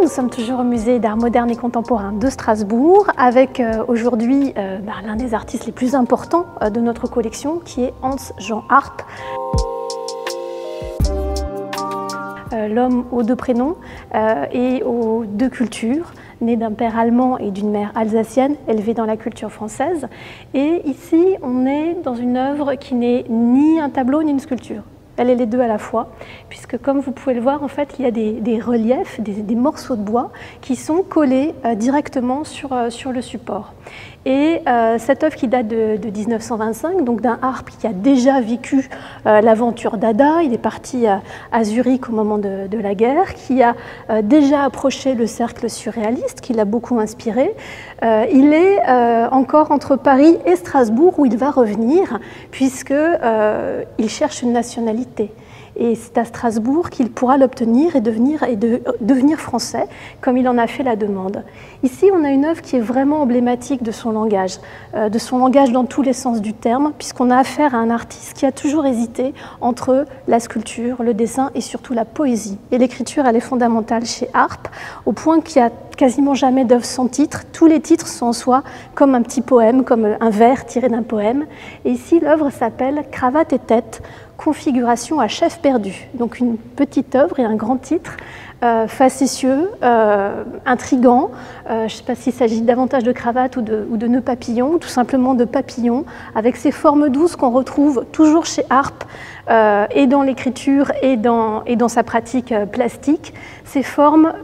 nous sommes toujours au musée d'art moderne et contemporain de Strasbourg avec aujourd'hui l'un des artistes les plus importants de notre collection qui est Hans-Jean Arp. L'homme aux deux prénoms et aux deux cultures, né d'un père allemand et d'une mère alsacienne, élevé dans la culture française. Et ici, on est dans une œuvre qui n'est ni un tableau ni une sculpture. Elle est les deux à la fois, puisque comme vous pouvez le voir, en fait, il y a des reliefs, des morceaux de bois qui sont collés directement sur le support. Et cette œuvre qui date de 1925, donc d'un Arp qui a déjà vécu l'aventure Dada, il est parti à Zurich au moment de la guerre, qui a déjà approché le cercle surréaliste, qui l'a beaucoup inspiré. Il est encore entre Paris et Strasbourg où il va revenir, puisqu'il cherche une nationalité. Et c'est à Strasbourg qu'il pourra l'obtenir et devenir français, comme il en a fait la demande. Ici, on a une œuvre qui est vraiment emblématique de son langage dans tous les sens du terme, puisqu'on a affaire à un artiste qui a toujours hésité entre la sculpture, le dessin et surtout la poésie. Et l'écriture, elle est fondamentale chez Arp, au point qu'il n'y a quasiment jamais d'œuvre sans titre. Tous les titres sont en soi comme un petit poème, comme un vers tiré d'un poème. Et ici, l'œuvre s'appelle « Cravate et tête ». Configuration à chef perdu, donc une petite œuvre et un grand titre, facétieux, intrigant. Je ne sais pas s'il s'agit davantage de cravate ou de nœuds papillons, ou tout simplement de papillons, avec ces formes douces qu'on retrouve toujours chez Arp, et dans l'écriture et dans sa pratique plastique, ces formes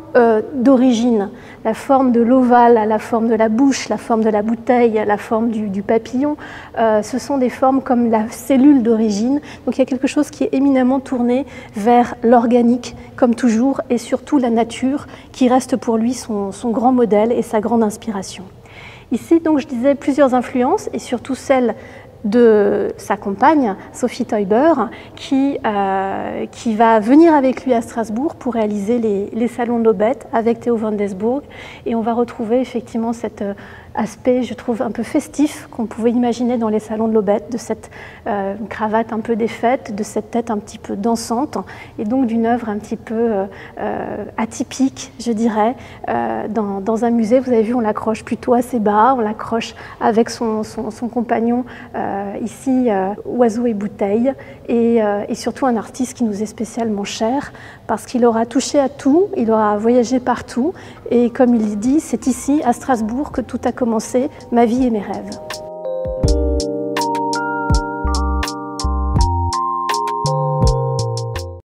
d'origine, la forme de l'ovale, la forme de la bouche, la forme de la bouteille, la forme du papillon, ce sont des formes comme la cellule d'origine. Donc il y a quelque chose qui est éminemment tourné vers l'organique, comme toujours, et surtout la nature, qui reste pour lui son grand modèle et sa grande inspiration. Ici, donc, je disais plusieurs influences, et surtout celle de sa compagne, Sophie Teuber, qui va venir avec lui à Strasbourg pour réaliser les salons de l'Aubette avec Theo van Doesburg. Et on va retrouver effectivement cet aspect, je trouve, un peu festif qu'on pouvait imaginer dans les salons de l'Aubette, de cette cravate un peu défaite, de cette tête un petit peu dansante, et donc d'une œuvre un petit peu atypique, je dirais. Dans un musée, vous avez vu, on l'accroche plutôt assez bas, on l'accroche avec son compagnon, ici, oiseau et bouteille, et surtout un artiste qui nous est spécialement cher, parce qu'il aura touché à tout, il aura voyagé partout, et comme il dit, c'est ici, à Strasbourg, que tout a commencé, ma vie et mes rêves.